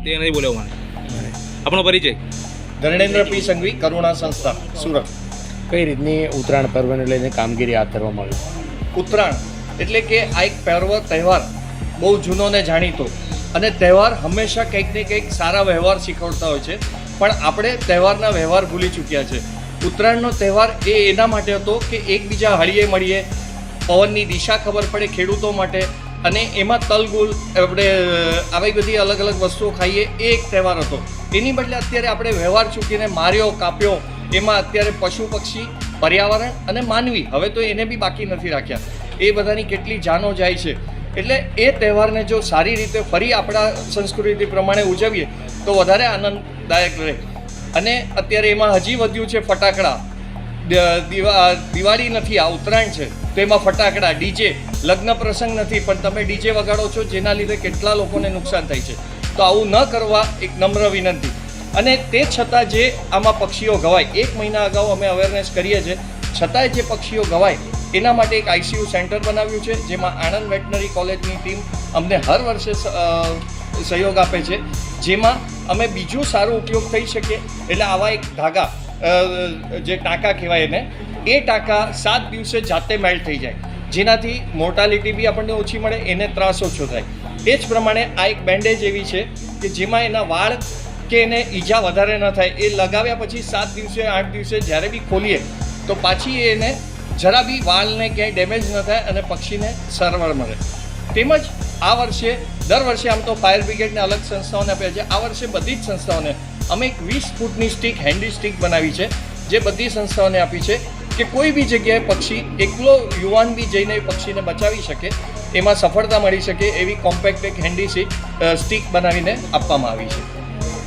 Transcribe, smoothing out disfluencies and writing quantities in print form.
તે નથી બોલ્યો મને. આપણો પરિચય? ધર્મેન્દ્ર પી સંઘવી, કરુણા સંસ્થા, સુરત. કઈ રીતની ઉત્તરાયણ પર્વને લઈને કામગીરી હાથ ધરવામાં આવી? ઉત્તરાયણ એટલે કે આ એક પર્વ તહેવાર બહુ જૂનો ને જાણીતો, અને તહેવાર હંમેશા કંઈક ને કંઈક સારા વ્યવહાર શીખવતા હોય છે, પણ આપણે તહેવારના વ્યવહાર ભૂલી ચૂક્યા છે. ઉત્તરાયણનો તહેવાર એ એના માટે હતો કે એકબીજા હળીએ મળીએ, પવનની દિશા ખબર પડે ખેડૂતો માટે, અને એમાં તલગુલ આપણે આવી બધી અલગ અલગ વસ્તુઓ ખાઈએ, એ એક તહેવાર હતો. એની બદલે અત્યારે આપણે વ્યવહાર ચૂકીને માર્યો કાપ્યો, એમાં અત્યારે પશુ પક્ષી, પર્યાવરણ અને માનવી, હવે તો એને બી બાકી નથી રાખ્યા. એ બધાની કેટલી જાનો જાય છે. એટલે એ તહેવારને જો સારી રીતે ફરી આપણા સંસ્કૃતિ પ્રમાણે ઉજવીએ તો વધારે આનંદદાયક રહે. અને અત્યારે એમાં હજી વધ્યું છે ફટાકડા. દિવાળી નથી, આ ઉત્તરાયણ છે, તો એમાં ફટાકડા, ડીજે. લગ્ન પ્રસંગ નથી પણ તમે ડીજે વગાડો છો, જેના લીધે કેટલા લોકોને નુકસાન થાય છે. તો આવું ન કરવા એક નમ્ર વિનંતી. અને તે છતાં જે આમાં પક્ષીઓ ઘવાય, 1 મહિના અગાઉ અમે અવેરનેસ કરીએ છીએ, છતાંય જે પક્ષીઓ ઘવાય એના માટે એક ICU સેન્ટર બનાવ્યું છે, જેમાં આણંદ વેટનરી કોલેજની ટીમ અમને હર વર્ષે સહયોગ આપે છે, જેમાં અમે બીજું સારો ઉપયોગ થઈ શકે. એટલે આવા એક ધાગા, જે ટાંકા કહેવાય એને, એ ટાંકા 7 દિવસે જાતે મેલ્ટ થઈ જાય, જેનાથી મોર્ટાલિટી બી આપણને ઓછી મળે, એને ત્રાસ ઓછો થાય. એ જ પ્રમાણે આ એક બેન્ડેજ એવી છે કે જેમાં એના વાળ કે એને ઈજા વધારે ન થાય, એ લગાવ્યા પછી 7 દિવસે 8 દિવસે જ્યારે બી ખોલીએ તો પાછી એને જરા બી વાળને ક્યાંય ડેમેજ ન થાય અને પક્ષીને સારવાર મળે. તેમજ આ વર્ષે, દર વર્ષે આમ તો ફાયર બ્રિગેડને અલગ સંસ્થાઓને આપ્યા છે, આ વર્ષે બધી જ સંસ્થાઓને અમે એક 20 ફૂટની સ્ટીક, હેન્ડી સ્ટીક બનાવી છે, જે બધી સંસ્થાઓને આપી છે કે કોઈ બી જગ્યાએ પક્ષી એકલો યુવાન બી જઈને પક્ષીને બચાવી શકે, એમાં સફળતા મળી શકે એવી કોમ્પેક્ટ એક હેન્ડી સ્ટીક બનાવીને આપવામાં આવી છે.